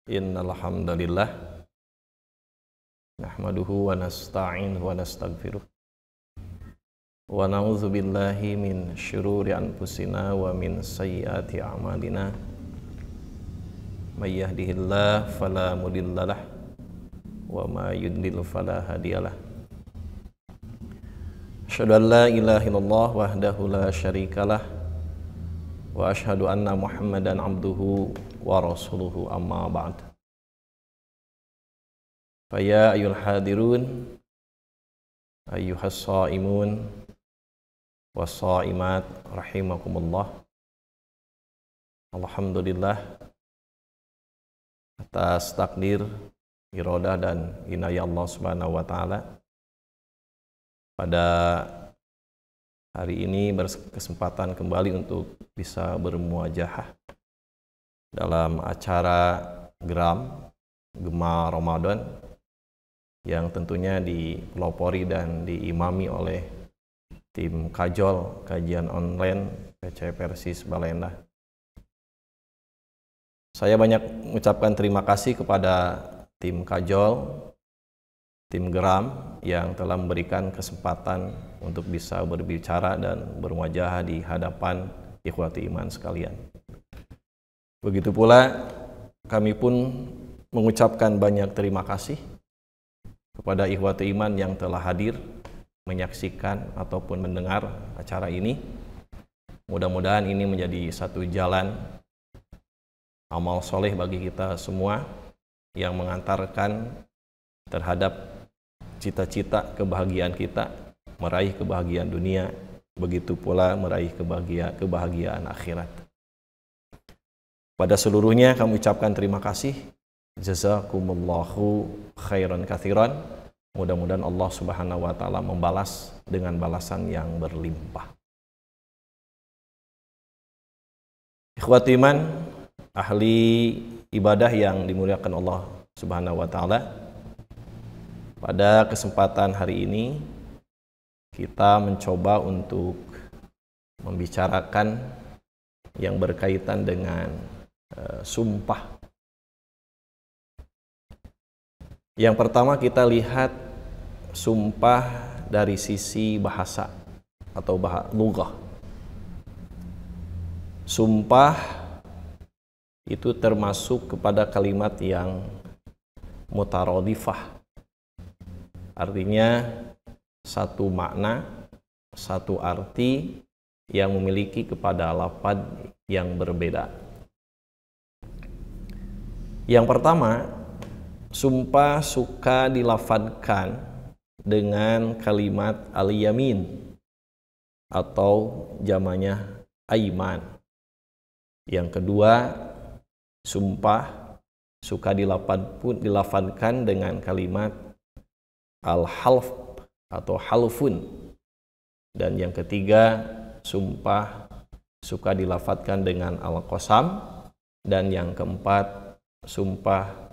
Innal hamdalillah nahmaduhu wa nasta'inuhu wa nastaghfiruh wa na'udzu billahi min syururi anfusina wa min sayyiati a'malina may yahdihillahu fala mudhillalah wa may yudlil fala hadiyalah. Asyhadu an la ilaha illallah wahdahu la syarikalah wa asyhadu anna Muhammadan abduhu wa rasuluhu amma ba'd. Fa ya ayyuhal hadirun ayyuhas shaimun was shaimat rahimakumullah. Alhamdulillah atas takdir, iradah dan inayah Allah Subhanahu wa taala, pada hari ini berkesempatan kembali untuk bisa bermuajahah dalam acara Gema Ramadan yang tentunya dipelopori dan diimami oleh tim Kajol Kajian Online PC Persis Balendah. Saya banyak mengucapkan terima kasih kepada tim Kajol, tim Geram yang telah memberikan kesempatan untuk bisa berbicara dan bermuajahah di hadapan ikhwati iman sekalian. Begitu pula kami pun mengucapkan banyak terima kasih kepada ikhwati iman yang telah hadir menyaksikan ataupun mendengar acara ini. Mudah-mudahan ini menjadi satu jalan amal soleh bagi kita semua yang mengantarkan terhadap cita-cita kebahagiaan kita, meraih kebahagiaan dunia, begitu pula meraih kebahagiaan akhirat. Pada seluruhnya kami ucapkan terima kasih. Jazakumullahu khairan katsiran. Mudah-mudahan Allah Subhanahu wa taala membalas dengan balasan yang berlimpah. Ikhwati iman, ahli ibadah yang dimuliakan Allah Subhanahu wa taala, pada kesempatan hari ini kita mencoba untuk membicarakan yang berkaitan dengan sumpah. Yang pertama kita lihat sumpah dari sisi bahasa atau lughah. Sumpah itu termasuk kepada kalimat yang mutaradifah. Artinya satu makna, satu arti yang memiliki kepada lafaz yang berbeda. Yang pertama, sumpah suka dilafadzkan dengan kalimat al-yamin atau jamaknya aiman. Yang kedua, sumpah suka dilafadzkan dengan kalimat al-half atau halfun. Dan yang ketiga, sumpah suka dilafadzkan dengan al-qasam. Dan yang keempat, sumpah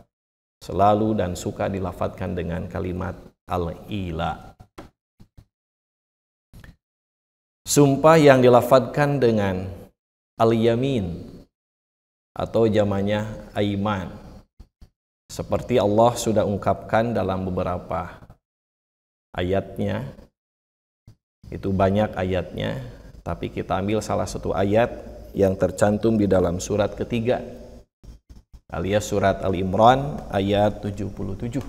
selalu dan suka dilafadzkan dengan kalimat al-ila. Sumpah yang dilafadzkan dengan al-yamin atau jamaknya aiman, seperti Allah sudah ungkapkan dalam beberapa ayatnya, itu banyak ayatnya, tapi kita ambil salah satu ayat yang tercantum di dalam surat ketiga, alias surat Al-Imran ayat 77.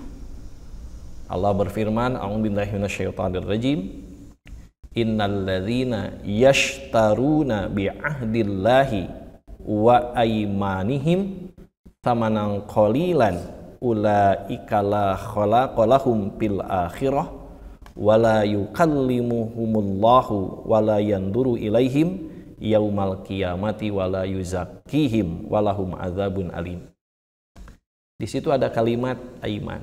Allah berfirman, a'udzubillahi minasyaitonirrajim, innalladzina yashtaruna bi'ahdillahi wa aymanihim thamanan qalilan ulaika la khalaqa lahum fil akhirah wala yukallimuhumullahu wala yanduru ilaihim yaumal qiyamati wala yuzakkihim walahum adzabun alim. Di situ ada kalimat aiman.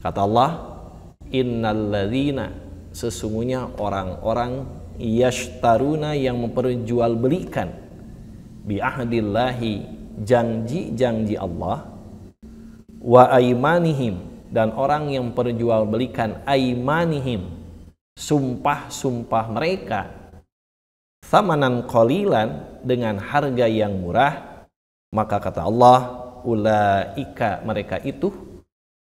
Kata Allah, innalladzina, sesungguhnya orang-orang yashtaruna yang memperjualbelikan bi'ahdillahi, janji-janji Allah, wa aimanihim, dan orang yang memperjualbelikan aimanihim, sumpah-sumpah mereka, thamanan qalilan, dengan harga yang murah, maka kata Allah, ulaika mereka itu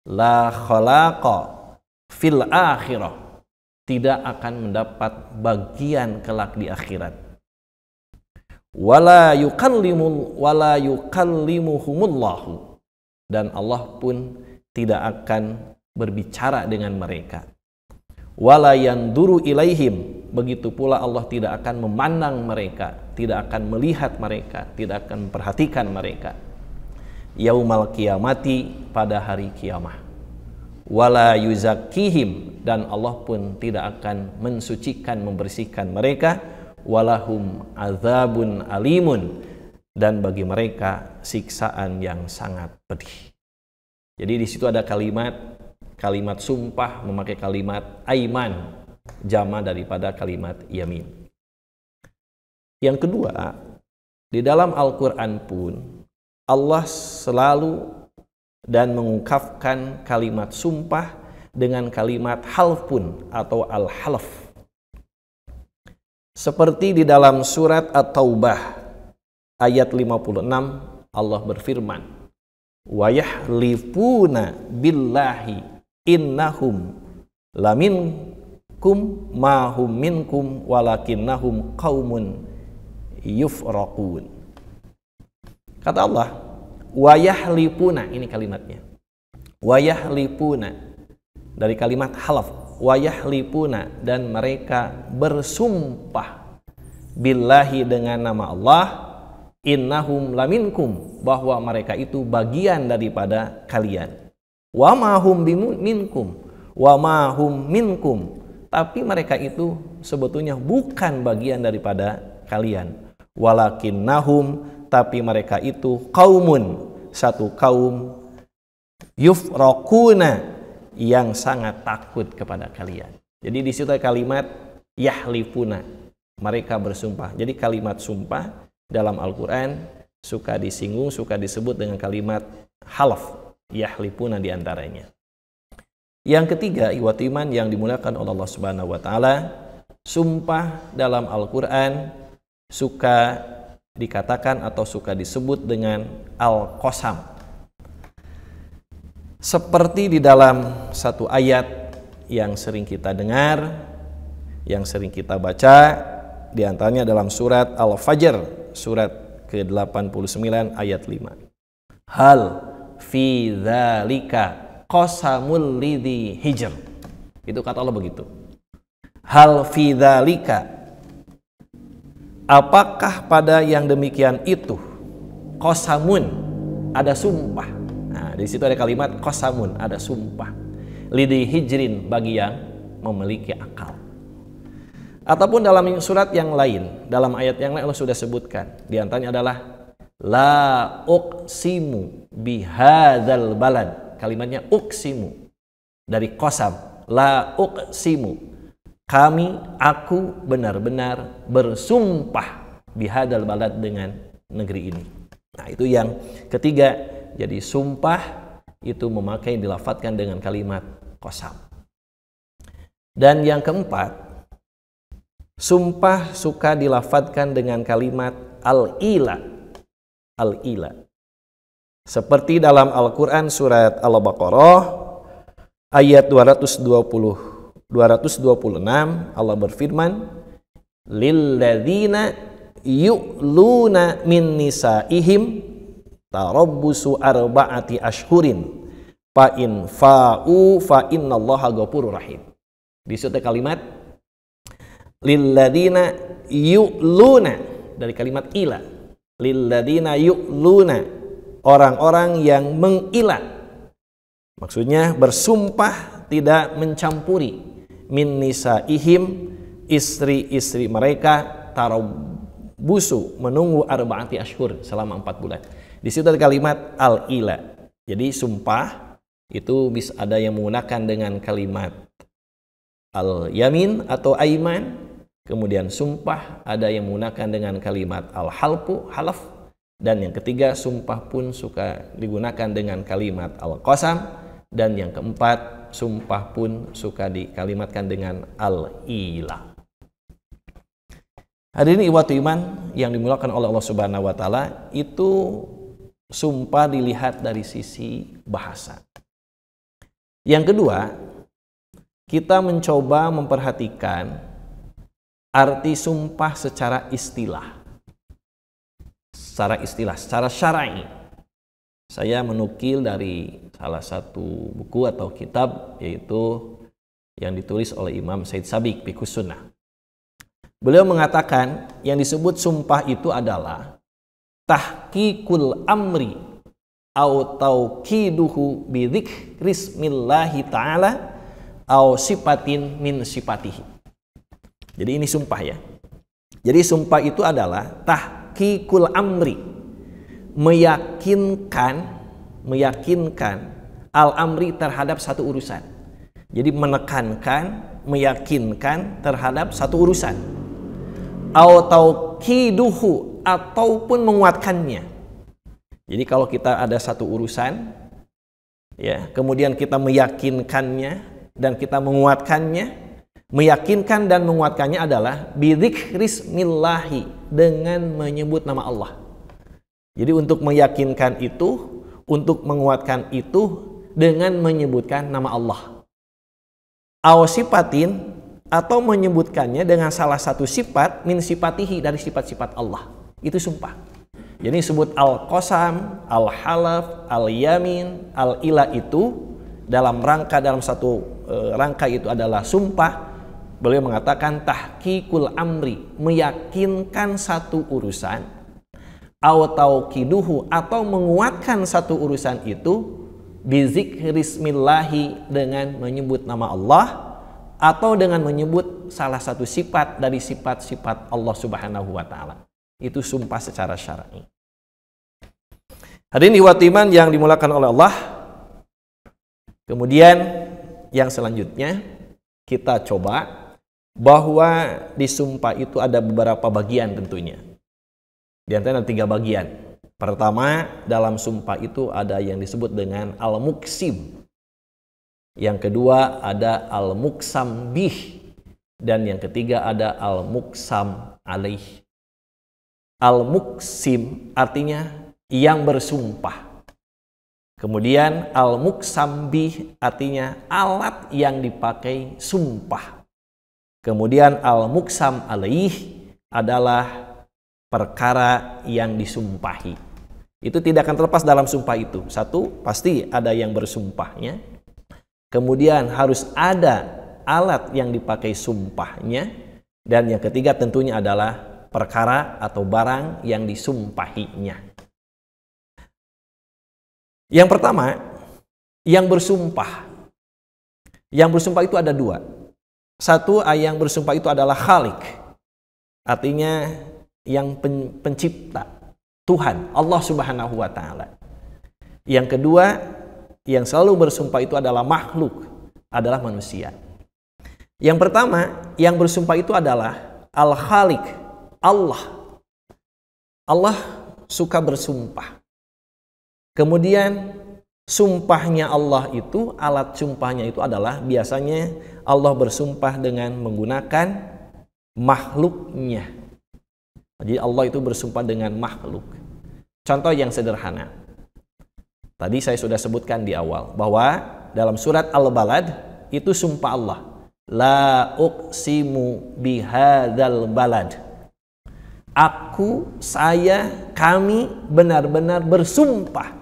la khalaqa fil akhirah, tidak akan mendapat bagian kelak di akhirat. Wala yukallimuhumullahu, dan Allah pun tidak akan berbicara dengan mereka. Wala yanduru ilaihim, begitu pula Allah tidak akan memandang mereka, tidak akan melihat mereka, tidak akan memperhatikan mereka. Yaumal qiyamati, pada hari kiamah. Wala yuzakkihim, dan Allah pun tidak akan mensucikan, membersihkan mereka. Walahum azabun alimun, dan bagi mereka siksaan yang sangat pedih. Jadi di situ ada kalimat sumpah memakai kalimat aiman, jama daripada kalimat yamin. Yang kedua, di dalam Al-Quran pun Allah selalu dan mengungkapkan kalimat sumpah dengan kalimat halfun atau al-halaf. Seperti di dalam surat At-Taubah ayat 56, Allah berfirman, wa yahlifuna billahi innahum laminkum ma hum minkum walakinnahum qaumun yufraqun. Kata Allah, wa yahlifuna, ini kalimatnya. Wa yahlifuna dari kalimat halaf, wa yahlifuna, dan mereka bersumpah billahi dengan nama Allah, innahum laminkum, bahwa mereka itu bagian daripada kalian. Wa ma hum minkum, wa ma hum minkum, tapi mereka itu sebetulnya bukan bagian daripada kalian. Walakinnahum, tapi mereka itu qaumun, satu kaum, yufraquna, yang sangat takut kepada kalian. Jadi di situ ada kalimat yahlifuna, mereka bersumpah. Jadi kalimat sumpah dalam Al-Quran suka disinggung, suka disebut dengan kalimat halaf, yahlifuna diantaranya. Yang ketiga, ikhwati iman yang dimuliakan oleh Allah Subhanahu wa taala, sumpah dalam Al-Quran suka dikatakan atau suka disebut dengan al-qasam. Seperti di dalam satu ayat yang sering kita dengar, yang sering kita baca, di antaranya dalam surat Al-Fajr, surat ke-89 ayat 5. Hal fi dzalika qasamul lidzi hijr. Itu kata Allah begitu. Hal fi dzalika, apakah pada yang demikian itu, qasamun, ada sumpah. Nah, di situ ada kalimat qasamun, ada sumpah. Lidzi hijrin, bagi yang memiliki akal. Ataupun dalam surat yang lain, dalam ayat yang lain Allah sudah sebutkan. Di antaranya adalah la uqsimu bihadzal balad. Kalimatnya uqsimu dari qasam, la uqsimu. Aku benar-benar bersumpah bihadzal balad, dengan negeri ini. Nah, itu yang ketiga. Jadi sumpah itu memakai, dilafadzkan dengan kalimat qasam. Dan yang keempat, sumpah suka dilafadzkan dengan kalimat al-ila. Al-ila. Seperti dalam Al-Quran surat Al-Baqarah ayat 226 Allah berfirman, lilladzina yu'luna min nisaihim tarabbusu arba'ati ashhurin fa in fa'u fa innallaha ghafurur rahim. Di situ kalimat lilladzina yu'luna dari kalimat ila. Lilladzina yu'luna, orang-orang yang mengila. Maksudnya bersumpah tidak mencampuri, min nisaihim, istri-istri mereka, tarabbusu, menunggu arba'ati ashhur, selama 4 bulan. Di situ ada kalimat al-ila. Jadi sumpah itu bisa ada yang menggunakan dengan kalimat al-yamin atau aiman. Kemudian sumpah ada yang menggunakan dengan kalimat al-halfu, halaf. Dan yang ketiga, sumpah pun suka digunakan dengan kalimat al-qasam. Dan yang keempat, sumpah pun suka dikalimatkan dengan al-ila. Hadirin ikhwati iman yang dimuliakan oleh Allah Subhanahu wa taala, itu sumpah dilihat dari sisi bahasa. Yang kedua, kita mencoba memperhatikan arti sumpah secara istilah. Secara syar'i. Saya menukil dari salah satu buku atau kitab, yaitu yang ditulis oleh Imam Said Sabiq Fiqhus Sunnah. Beliau mengatakan yang disebut sumpah itu adalah tahqiqul amri au tauqiduhu bi dzikrismillahi ta'ala au sifatin min sifatihi. Jadi ini sumpah ya. Jadi sumpah itu adalah tahqiqul amri, meyakinkan al-amri terhadap satu urusan. Jadi menekankan, meyakinkan terhadap satu urusan. Au tauqiduhu, ataupun menguatkannya. Jadi kalau kita ada satu urusan, ya, kemudian kita meyakinkannya dan kita menguatkannya, meyakinkan dan menguatkannya adalah bidzikrismillahi, dengan menyebut nama Allah. Jadi untuk meyakinkan itu, untuk menguatkan itu dengan menyebutkan nama Allah. Aw sifatin, atau menyebutkannya dengan salah satu sifat min sifatihi, dari sifat-sifat Allah. Itu sumpah. Jadi disebut al-qasam, al-halaf, al-yamin, al-ilah, itu dalam satu rangka itu adalah sumpah. Beliau mengatakan tahqiqul amri, meyakinkan satu urusan, au tauqiduhu, atau menguatkan satu urusan itu, bizikrismillahi, dengan menyebut nama Allah, atau dengan menyebut salah satu sifat dari sifat-sifat Allah Subhanahu wa taala. Itu sumpah secara syar'i. Hadirin ikhwat iman yang dimulakan oleh Allah. Kemudian yang selanjutnya kita coba bahwa di sumpah itu ada beberapa bagian tentunya. Di antaranya ada 3 bagian. Pertama, dalam sumpah itu ada yang disebut dengan al-muqsim. Yang kedua ada al-muqsam bih, dan yang ketiga ada al-muqsam alaih. Al-muqsim artinya yang bersumpah. Kemudian al-muqsam bih artinya alat yang dipakai sumpah. Kemudian al-muqsam alaih adalah perkara yang disumpahi. Itu tidak akan terlepas dalam sumpah itu. Satu, pasti ada yang bersumpahnya. Kemudian harus ada alat yang dipakai sumpahnya. Dan yang ketiga tentunya adalah perkara atau barang yang disumpahinya. Yang pertama, yang bersumpah. Yang bersumpah itu ada 2. Satu, yang bersumpah itu adalah khalik. Artinya yang pencipta, Tuhan, Allah Subhanahu wa taala. Yang kedua, yang selalu bersumpah itu adalah makhluk, adalah manusia. Yang pertama, yang bersumpah itu adalah al-khalik, Allah. Allah suka bersumpah. Kemudian sumpahnya Allah itu, alat sumpahnya itu adalah biasanya Allah bersumpah dengan menggunakan makhluknya. Jadi Allah itu bersumpah dengan makhluk. Contoh yang sederhana. Tadi saya sudah sebutkan di awal bahwa dalam surat Al-Balad itu sumpah Allah. La uqsimu bihadzal balad. Kami benar-benar bersumpah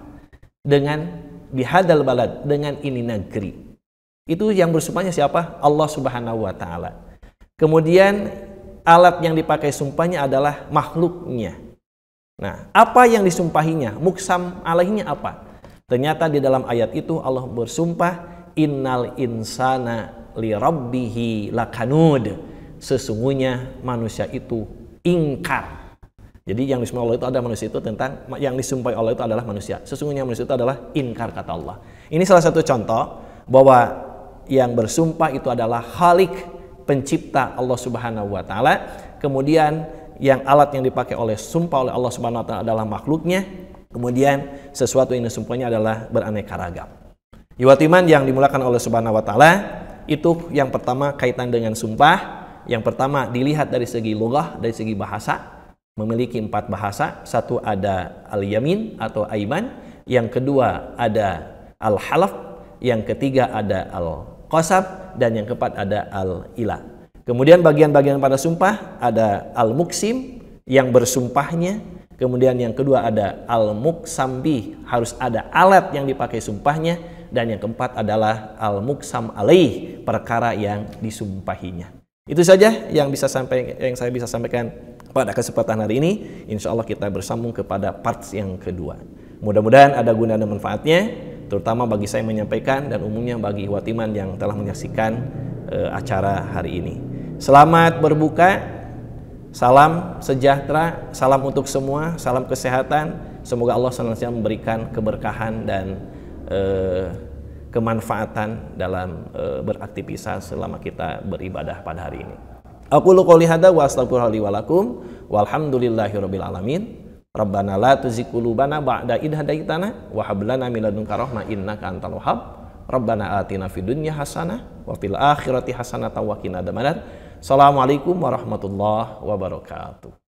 dengan bihadzal balad, dengan ini negeri. Itu yang bersumpahnya siapa? Allah Subhanahu wa taala. Kemudian alat yang dipakai sumpahnya adalah makhluknya. Nah, apa yang disumpahinya? Muqsam alaihinya apa? Ternyata di dalam ayat itu Allah bersumpah, innal insana li rabbihi lakanud. Sesungguhnya manusia itu ingkar. Jadi yang disumpahi Allah itu ada manusia itu tentang yang disumpahi Allah itu adalah manusia. Sesungguhnya manusia itu adalah ingkar, kata Allah. Ini salah satu contoh bahwa yang bersumpah itu adalah khalik, pencipta, Allah Subhanahu wa taala. Kemudian yang alat yang dipakai oleh sumpah oleh Allah Subhanahu wa taala adalah makhluknya. Kemudian sesuatu yang disumpahnya adalah beraneka ragam. Iman yang dimulakan oleh Subhanahu wa taala, itu yang pertama kaitan dengan sumpah. Yang pertama dilihat dari segi lughah, dari segi bahasa. memiliki 4 bahasa. Satu ada al-yamin atau aiman, yang kedua ada al-halaf, yang ketiga ada al-qasab, dan yang keempat ada al-ila. Kemudian bagian-bagian pada sumpah ada al-muksim yang bersumpahnya, kemudian yang kedua ada al-muksambi, harus ada alat yang dipakai sumpahnya, dan yang keempat adalah al-muksam alaih, perkara yang disumpahinya. Itu saja yang saya bisa sampaikan pada kesempatan hari ini. Insya Allah kita bersambung kepada part yang kedua. Mudah-mudahan ada guna dan manfaatnya, terutama bagi saya menyampaikan dan umumnya bagi ikhwatiman yang telah menyaksikan acara hari ini. Selamat berbuka, salam sejahtera, salam untuk semua, salam kesehatan. Semoga Allah senantiasa memberikan keberkahan dan kemanfaatan dalam beraktivitas selama kita beribadah pada hari ini. Aqulu qouli hadza wa astaghfirullaha li wa lakum walhamdulillahirabbil alamin. Rabbana la tuzigh qulubana ba'da idh hadaitana wa hab lana min ladunka rahmah innaka antal wahhab. Rabbana atina fid dunya hasanah wa fil akhirati hasanah wa qina adzabannar. Assalamualaikum warahmatullahi wabarakatuh.